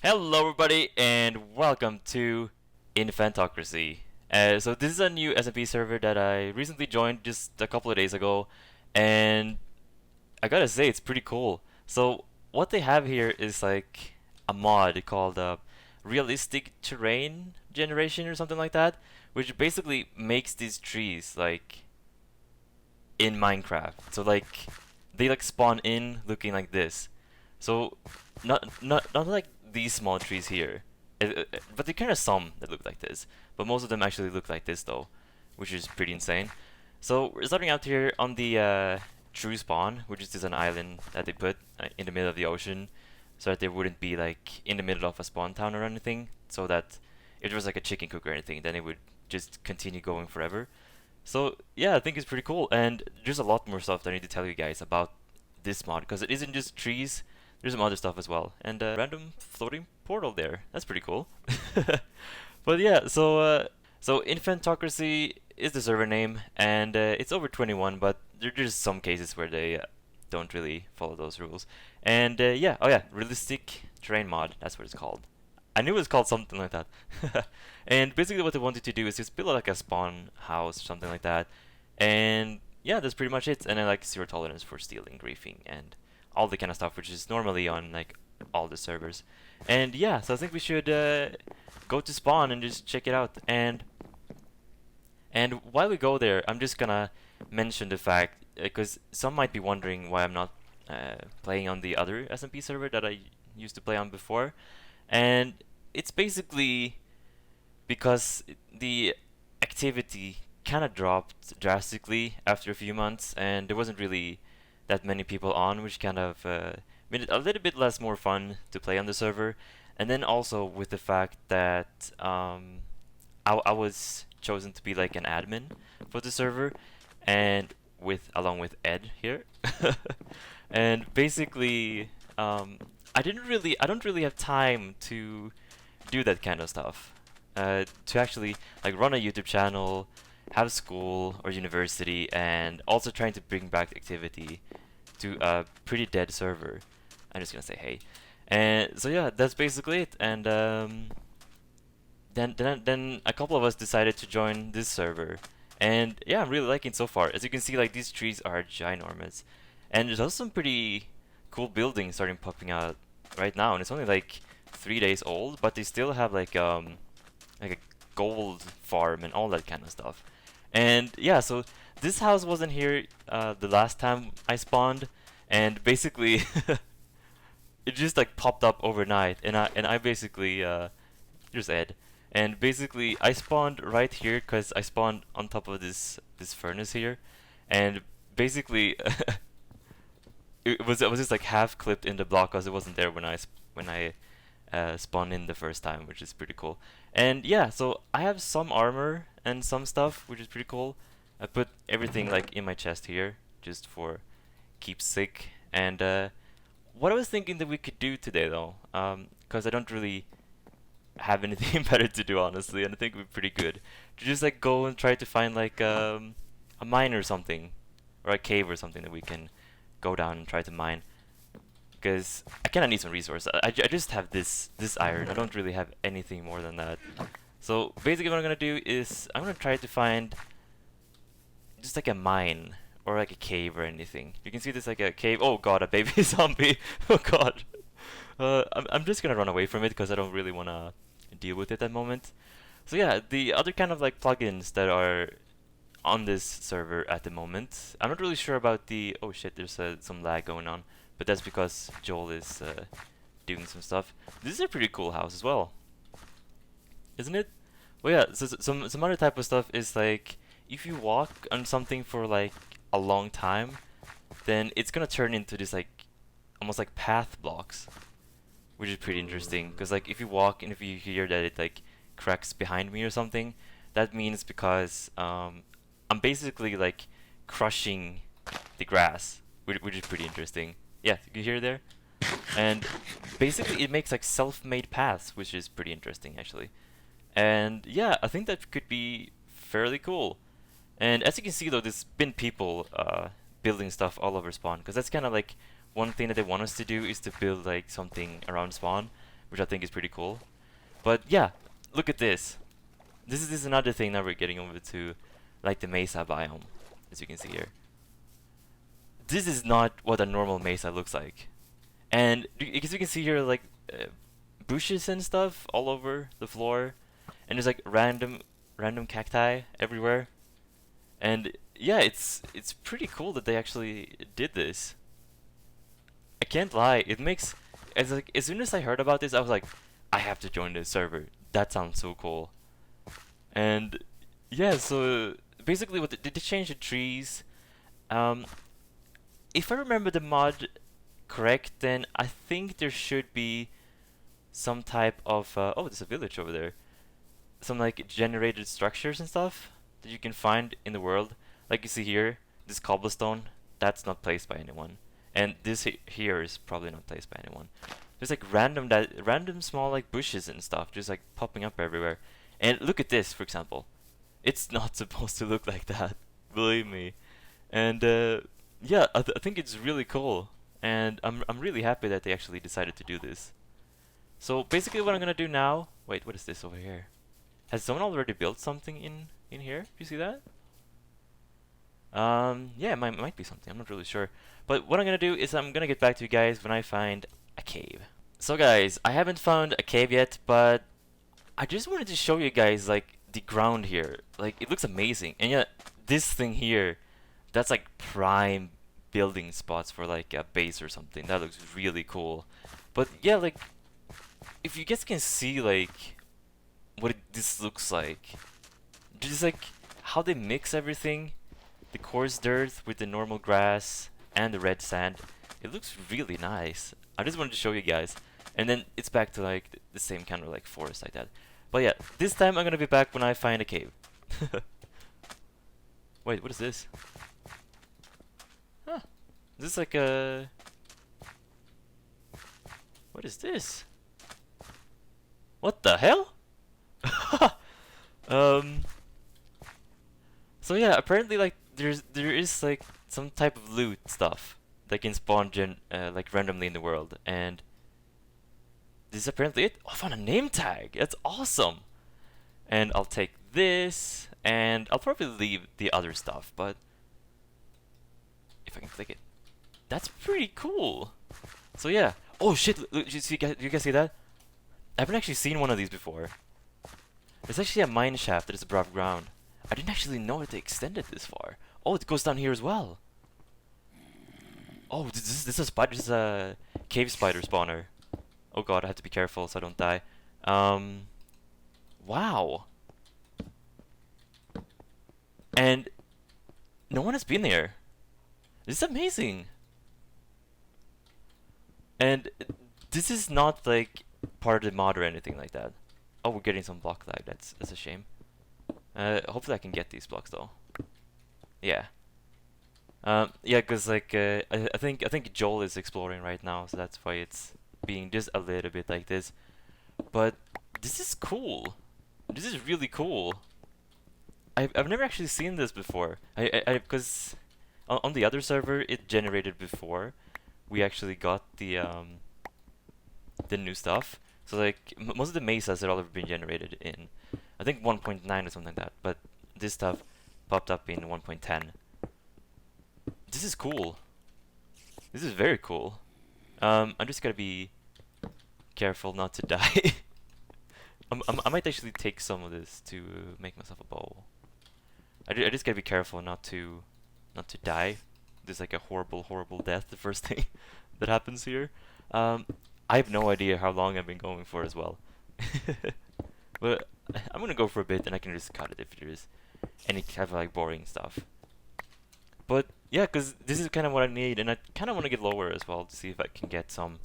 Hello everybody and welcome to Infantocracy. So this is a new SMP server that I recently joined just a couple of days ago, and I gotta say it's pretty cool. So what they have here is like a mod called realistic terrain generation or something like that, which basically makes these trees like in Minecraft. So like they like spawn in looking like this. So not like these small trees here, but there kind of some that look like this. But most of them actually look like this though, which is pretty insane. So we're starting out here on the true spawn, which is just an island that they put in the middle of the ocean, so that there wouldn't be like in the middle of a spawn town or anything. So that if there was like a chicken coop or anything, then it would just continue going forever. So yeah, I think it's pretty cool, and there's a lot more stuff that I need to tell you guys about this mod because it isn't just trees. There's some other stuff as well, and a random floating portal there. That's pretty cool. But yeah, so Infantocracy is the server name, and it's over 21. But there's some cases where they don't really follow those rules. And yeah, oh yeah, realistic terrain mod. That's what it's called. I knew it was called something like that. And basically, what they wanted to do is just build like a spawn house or something like that. And yeah, that's pretty much it. And then like zero tolerance for stealing, griefing, and all the kind of stuff which is normally on like all the servers. And yeah, so I think we should go to spawn and just check it out. And while we go there, I'm just gonna mention the fact because some might be wondering why I'm not playing on the other SMP server that I used to play on before, and it's basically because the activity kind of dropped drastically after a few months, and there wasn't really that many people on, which kind of made it a little bit less more fun to play on the server. And then also with the fact that I was chosen to be like an admin for the server, and along with Ed here, and basically I don't really have time to do that kind of stuff. To actually like run a YouTube channel, have school or university, and also trying to bring back activity to a pretty dead server. I'm just gonna say hey. And so yeah, that's basically it. And then a couple of us decided to join this server. And yeah, I'm really liking it so far. As you can see, like these trees are ginormous, and there's also some pretty cool buildings starting popping out right now. And it's only like 3 days old, but they still have like a gold farm and all that kind of stuff. And yeah, so this house wasn't here the last time I spawned, and basically it just like popped up overnight, and I basically here's Ed, and basically I spawned right here because I spawned on top of this furnace here, and basically it was just like half clipped in the block because it wasn't there when I spawned in the first time, which is pretty cool. And yeah, so I have some armor and some stuff, which is pretty cool. I put everything like in my chest here, just for keepsake. And what I was thinking that we could do today, though, because I don't really have anything better to do, honestly, and I think it would be pretty good to just like go and try to find like a mine or something, or a cave or something that we can go down and try to mine. Because I kind of need some resources. I just have this iron. I don't really have anything more than that. So basically what I'm going to do is I'm going to try to find just like a mine or like a cave or anything. You can see this like a cave. Oh god, a baby zombie. Oh god. I'm just going to run away from it because I don't really want to deal with it at the moment. So yeah, the other kind of like plugins that are on this server at the moment. I'm not really sure about the... Oh shit, there's some lag going on. But that's because Joel is doing some stuff. This is a pretty cool house as well, isn't it? Well, yeah. So some other type of stuff is like if you walk on something for like a long time, then it's gonna turn into this like almost like path blocks, which is pretty interesting. Because like if you walk and if you hear that it like cracks behind me or something, that means because I'm basically like crushing the grass, which is pretty interesting. Yeah, you hear there? And basically it makes like self-made paths, which is pretty interesting actually. And yeah, I think that could be fairly cool. And as you can see though, there's been people building stuff all over spawn, because that's kind of like one thing that they want us to do is to build like something around spawn. which I think is pretty cool. But yeah, look at this. This is another thing that we're getting over to, like the mesa biome, as you can see here. This is not what a normal mesa looks like, and as you can see here, like bushes and stuff all over the floor, and there's like random cacti everywhere. And yeah, it's pretty cool that they actually did this. I can't lie, it makes as soon as I heard about this, I was like, I have to join this server. That sounds so cool. And yeah, so basically, what did they change the trees? If I remember the mod correct, then I think there should be some type of oh, there's a village over there. Some like generated structures and stuff that you can find in the world. Like you see here, this cobblestone, that's not placed by anyone, and this here is probably not placed by anyone. There's like random small like bushes and stuff just like popping up everywhere. And look at this, for example. It's not supposed to look like that, believe me. And yeah, I think it's really cool, and I'm really happy that they actually decided to do this. So basically, what I'm gonna do now. Wait, what is this over here? Has someone already built something in here? Do you see that? Yeah, it might be something. I'm not really sure. But what I'm gonna do is I'm gonna get back to you guys when I find a cave. So guys, I haven't found a cave yet, but I just wanted to show you guys like the ground here. Like it looks amazing, and yeah, this thing here, that's like prime building spots for like a base or something. That looks really cool. But yeah, like if you guys can see like what this looks like, just like how they mix everything, the coarse dirt with the normal grass and the red sand. It looks really nice. I just wanted to show you guys. And then it's back to like the same kind of like forest like that. But yeah, this time I'm gonna be back when I find a cave. Wait, what is this? Huh. Is this like a... What is this? What the hell? So yeah, apparently like there is like some type of loot stuff that can spawn like randomly in the world, and this is apparently it. Oh, I found a name tag. That's awesome. And I'll take this, and I'll probably leave the other stuff, but if I can click it, that's pretty cool. So yeah. Oh shit! Look, you guys see that? I haven't actually seen one of these before. There's actually a mine shaft that is above ground. I didn't actually know that they extended this far. Oh, it goes down here as well. Oh, this is a spider. This is a cave spider spawner. Oh god, I have to be careful so I don't die. Wow. And no one has been here. This is amazing. And this is not like part of the mod or anything like that. Oh, we're getting some block lag. That's a shame. Hopefully I can get these blocks though. Yeah. Yeah, cause like I think Joel is exploring right now, so that's why it's being just a little bit like this. But this is cool. This is really cool. I've never actually seen this before. Because on the other server it generated before we actually got the new stuff. So like most of the mesas had already been generated in, I think 1.9 or something like that. But this stuff popped up in 1.10. This is cool. This is very cool. I'm just gotta be careful not to die. I might actually take some of this to make myself a bow. I just gotta be careful not to die. There's like a horrible death the first thing that happens here. I have no idea how long I've been going for as well. But I'm gonna go for a bit and I can just cut it if there's any kind of like boring stuff. But yeah, cause this is kind of what I need, and I kind of want to get lower as well to see if I can get some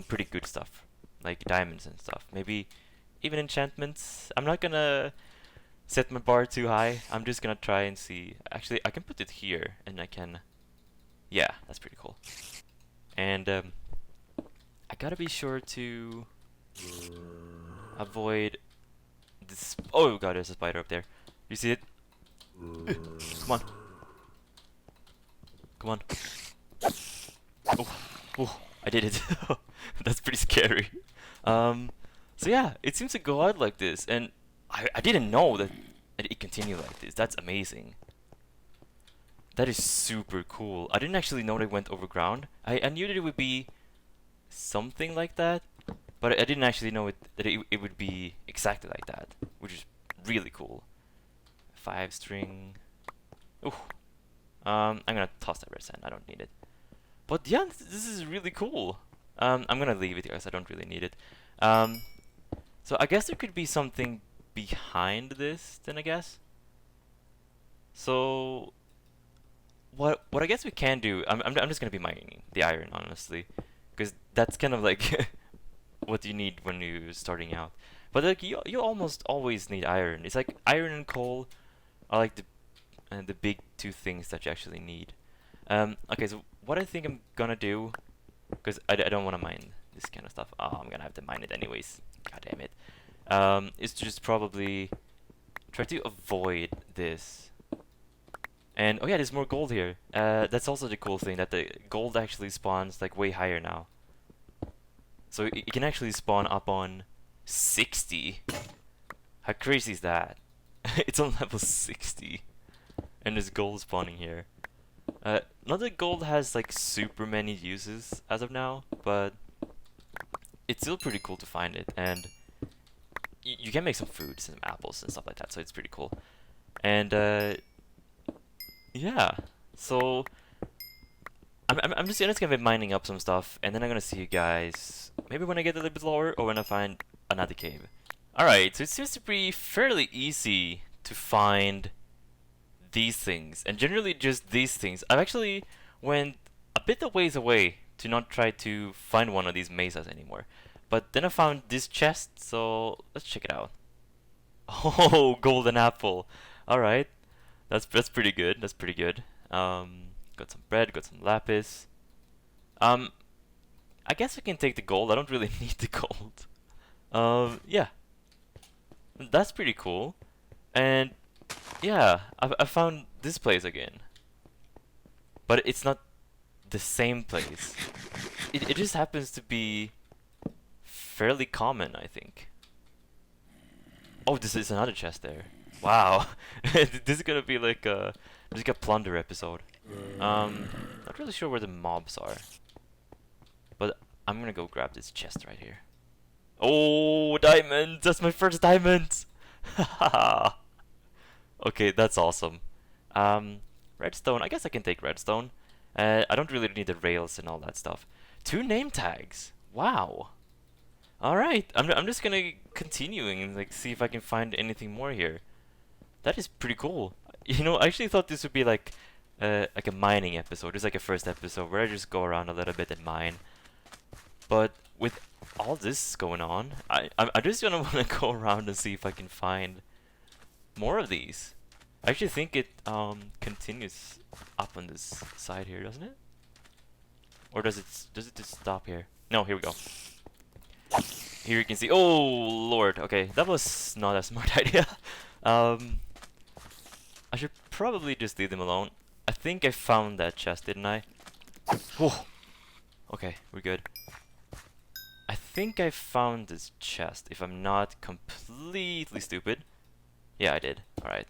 pretty good stuff, like diamonds and stuff. Maybe even enchantments. I'm not gonna set my bar too high. I'm just gonna try and see. Actually, I can put it here, and I can. Yeah, that's pretty cool. And I gotta be sure to avoid this. Oh god, there's a spider up there. You see it? Come on. Come on. Oh, I did it. That's pretty scary. Um, so yeah, it seems to go out like this, and I didn't know that it continued like this. That's amazing. That is super cool. I didn't actually know that it went overground. I knew that it would be something like that, but I didn't actually know that it would be exactly like that, which is really cool. 5 string. Ooh. I'm gonna toss that red sand. I don't need it. But yeah, this is really cool. I'm gonna leave it because I don't really need it. So I guess there could be something behind this, then I guess. So what I guess we can do, I'm just gonna be mining the iron, honestly, because that's kind of like what you need when you're starting out. But like you almost always need iron. It's like iron and coal are like the big two things that you actually need. Okay, so what I think I'm gonna do, because I don't want to mine this kind of stuff. Oh, I'm gonna have to mine it anyways. God damn it. Is to just probably try to avoid this. And oh yeah, there's more gold here. That's also the cool thing, that the gold actually spawns like way higher now. So it can actually spawn up on 60. How crazy is that? It's on level 60. And there's gold spawning here. Not that gold has like super many uses as of now, but it's still pretty cool to find it. And you can make some food, some apples and stuff like that, so it's pretty cool. And yeah, so I'm just gonna be mining up some stuff, and then I'm gonna see you guys maybe when I get a little bit lower or when I find another cave. Alright, so it seems to be fairly easy to find these things, and generally just these things. I've actually went a bit of ways away to not try to find one of these mesas anymore. But then I found this chest, so let's check it out. Oh, golden apple. Alright. That's pretty good. That's pretty good. Got some bread, got some lapis. I guess I can take the gold. I don't really need the gold. Yeah. That's pretty cool. And yeah, I found this place again. But it's not the same place. It just happens to be fairly common, I think. Oh, this is another chest there. Wow. This is gonna be like a plunder episode. Not really sure where the mobs are. But I'm gonna go grab this chest right here. Oh, diamonds! That's my first diamond! Haha. Okay, that's awesome. Redstone. I guess I can take redstone. I don't really need the rails and all that stuff. 2 name tags. Wow. All right. I'm just gonna continuing and like see if I can find anything more here. That is pretty cool. You know, I actually thought this would be like a mining episode, just like a first episode where I just go around a little bit and mine. But with all this going on, I just gonna wanna go around and see if I can find more of these. I actually think it continues up on this side here, doesn't it? Or does it just stop here? No, here we go. Here you can see. Oh lord. Okay, that was not a smart idea. I should probably just leave them alone. I think I found that chest, didn't I? Whoa. Okay, we're good. I think I found this chest, if I'm not completely stupid. Yeah, I did. Alright.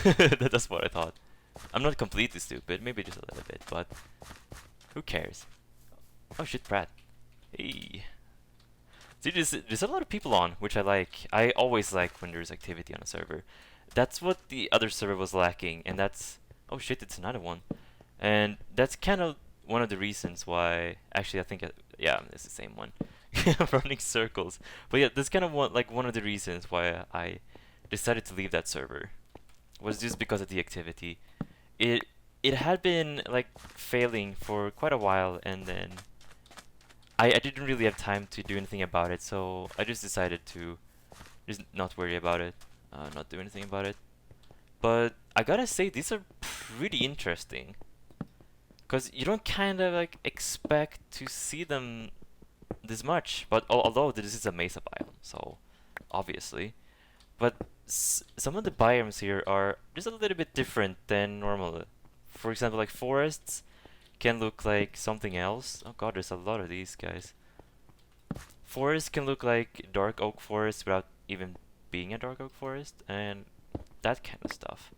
That's what I thought. I'm not completely stupid, maybe just a little bit, but who cares? Oh shit, Brad. Hey. See, there's a lot of people on, which I like. I always like when there's activity on a server. That's what the other server was lacking, and that's... Oh shit, it's another one. And that's kind of one of the reasons why... Actually, I think... yeah, it's the same one. I'm running circles. But yeah, that's kind of one of the reasons why I decided to leave that server. Was just because of the activity. It had been like failing for quite a while, and then I didn't really have time to do anything about it, so I just decided to just not worry about it, not do anything about it. But I gotta say, these are pretty interesting, cause you don't kind of like expect to see them this much. But although this is a mesa biome, so obviously, but some of the biomes here are just a little bit different than normal. For example, like forests can look like something else. Oh god, there's a lot of these guys. forest can look like dark oak forest without even being a dark oak forest, and that kind of stuff.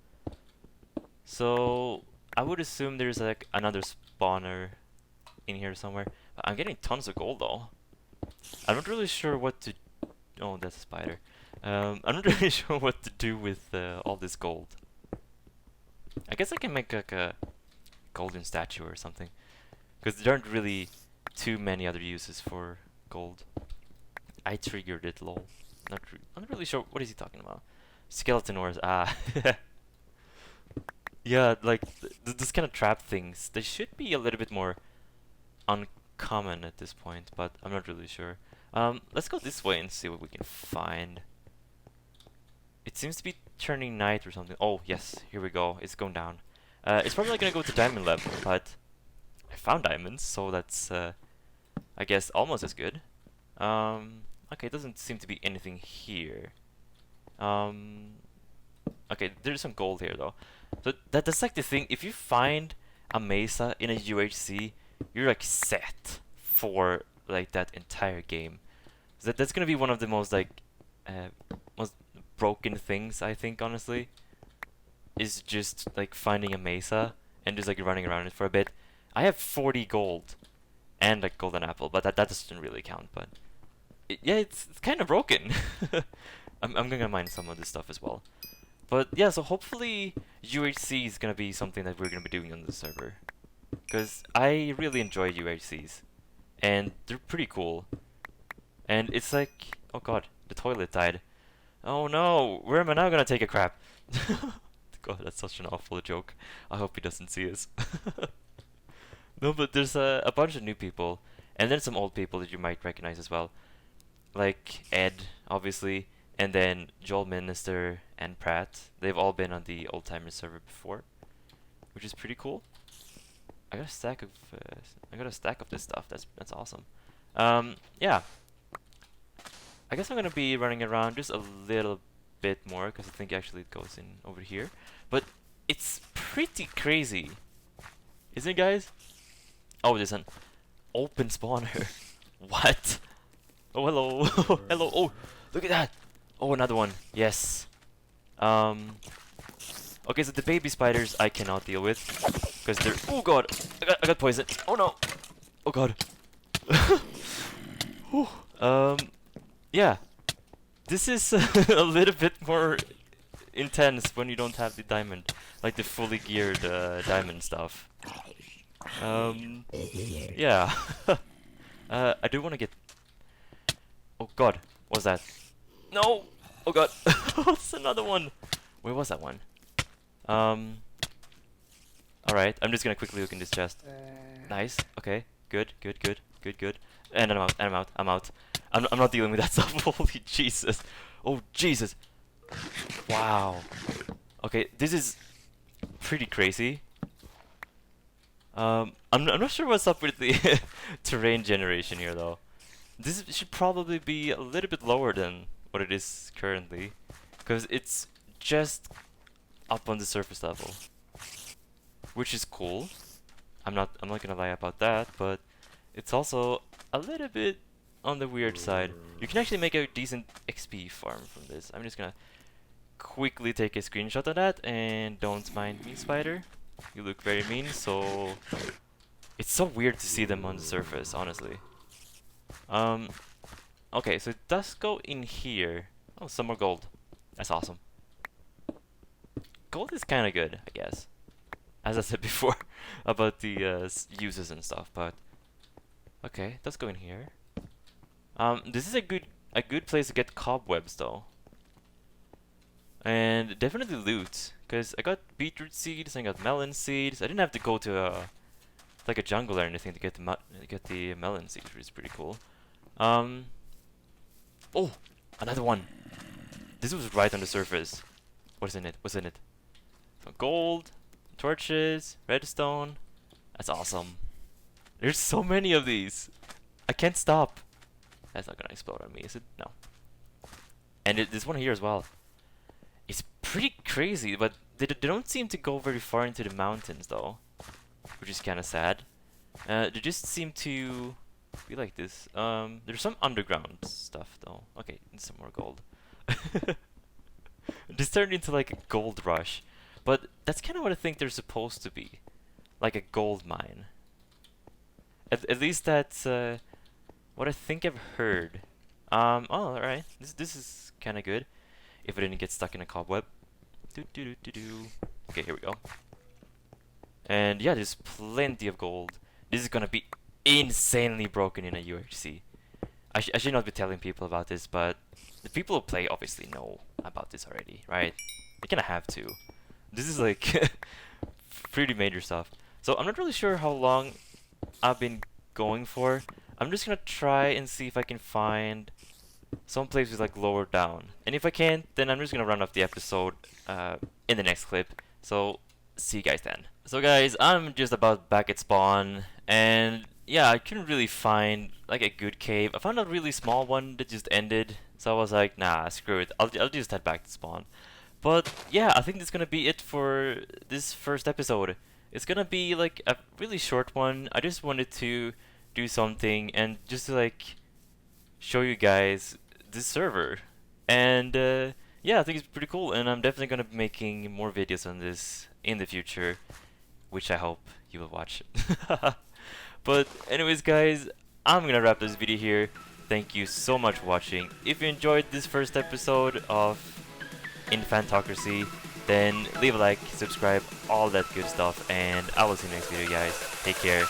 So I would assume there's like another spawner in here somewhere. I'm getting tons of gold though. I'm not really sure what to. Oh, that's a spider. I'm not really sure what to do with all this gold. I guess I can make like a golden statue or something, because there aren't really too many other uses for gold. I triggered it, lol. I'm not really sure what is he talking about. Skeleton ores. Ah. Yeah, like this kind of trap things. They should be a little bit more uncommon at this point, but I'm not really sure. Let's go this way and see what we can find. It seems to be turning night or something. Oh yes, here we go. It's going down. It's probably gonna go to diamond level, but I found diamonds, so that's I guess almost as good. Okay, it doesn't seem to be anything here. Okay, there's some gold here though. So that's like the thing. If you find a mesa in a UHC, you're like set for like that entire game. So that's gonna be one of the most like most broken things, I think, honestly, is just like finding a mesa and just like running around it for a bit. I have 40 gold and like golden apple, but that doesn't really count. But yeah, it's kind of broken. I'm gonna mine some of this stuff as well. But yeah, so hopefully UHC is gonna be something that we're gonna be doing on the server, because I really enjoy UHCs, and they're pretty cool. And it's like, oh god, the toilet died. Oh no, where am I now gonna take a crap? God, that's such an awful joke. I hope he doesn't see us. No, but there's a bunch of new people, and then some old people that you might recognize as well, like Ed, obviously, and then Joel Minister and Pratt. They've all been on the old timer server before, which is pretty cool. I got a stack of this stuff. That's awesome. Yeah. I guess I'm gonna be running around just a little bit more, because I think actually it goes in over here. But it's pretty crazy, isn't it, guys? Oh, there's an open spawner. What? Oh, hello. Hello. Oh, look at that. Oh, another one. Yes. Okay, so the baby spiders I cannot deal with, because they're. Oh god, I got poisoned. Oh no. Oh god. Yeah. This is a little bit more intense when you don't have the diamond, like the fully geared diamond stuff. Yeah. I do want to get. Oh god, what's that? No! Oh god, what's another one? Where was that one? Alright, I'm just gonna quickly look in this chest. Nice, okay, good. And I'm out. I'm not dealing with that stuff. Holy Jesus. Oh Jesus. Wow. Okay, this is pretty crazy. I'm not sure what's up with the terrain generation here though. This should probably be a little bit lower than what it is currently, because it's just up on the surface level, which is cool. I'm not gonna lie about that, but it's also a little bit on the weird side. You can actually make a decent XP farm from this. I'm just gonna quickly take a screenshot of that, and don't mind me, spider. You look very mean, so it's so weird to see them on the surface, honestly. Okay, so it does go in here. Oh, some more gold. That's awesome. Gold is kind of good, I guess, as I said before about the uses and stuff. But okay, let's go in here. This is a good place to get cobwebs though, and definitely loot, because I got beetroot seeds, I got melon seeds. I didn't have to go to like a jungle or anything to get the melon seeds, which is pretty cool. Oh, another one. This was right on the surface. What's in it? What's in it? Some gold, torches, redstone. That's awesome. There's so many of these. I can't stop. That's not gonna explode on me, is it? No. And this one here as well. It's pretty crazy, but they don't seem to go very far into the mountains though, which is kind of sad. They just seem to be like this. There's some underground stuff though. Okay, need some more gold. This turned into like a gold rush, but that's kind of what I think they're supposed to be, like a gold mine. At least that's what I think I've heard. Oh, alright. This is kind of good. If I didn't get stuck in a cobweb. Do do do do do. Okay, here we go. And yeah, there's plenty of gold. This is gonna be insanely broken in a UHC. I should not be telling people about this, but the people who play obviously know about this already, right? They kinda have to. This is like pretty major stuff. So I'm not really sure how long I've been going for. I'm just gonna try and see if I can find some places like lower down. And if I can't, then I'm just gonna run off the episode in the next clip. So see you guys then. So guys, I'm just about back at spawn, and yeah, I couldn't really find like a good cave. I found a really small one that just ended, so I was like, nah, screw it. I'll just head back to spawn. But yeah, I think that's gonna be it for this first episode. It's gonna be like a really short one. I just wanted to do something and just to like show you guys this server. And yeah, I think it's pretty cool, and I'm definitely gonna be making more videos on this in the future, which I hope you will watch. But anyways guys, I'm gonna wrap this video here. Thank you so much for watching. If you enjoyed this first episode of Infantocracy, then leave a like, subscribe, all that good stuff, and I will see you next video guys. Take care.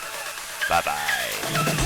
Bye bye.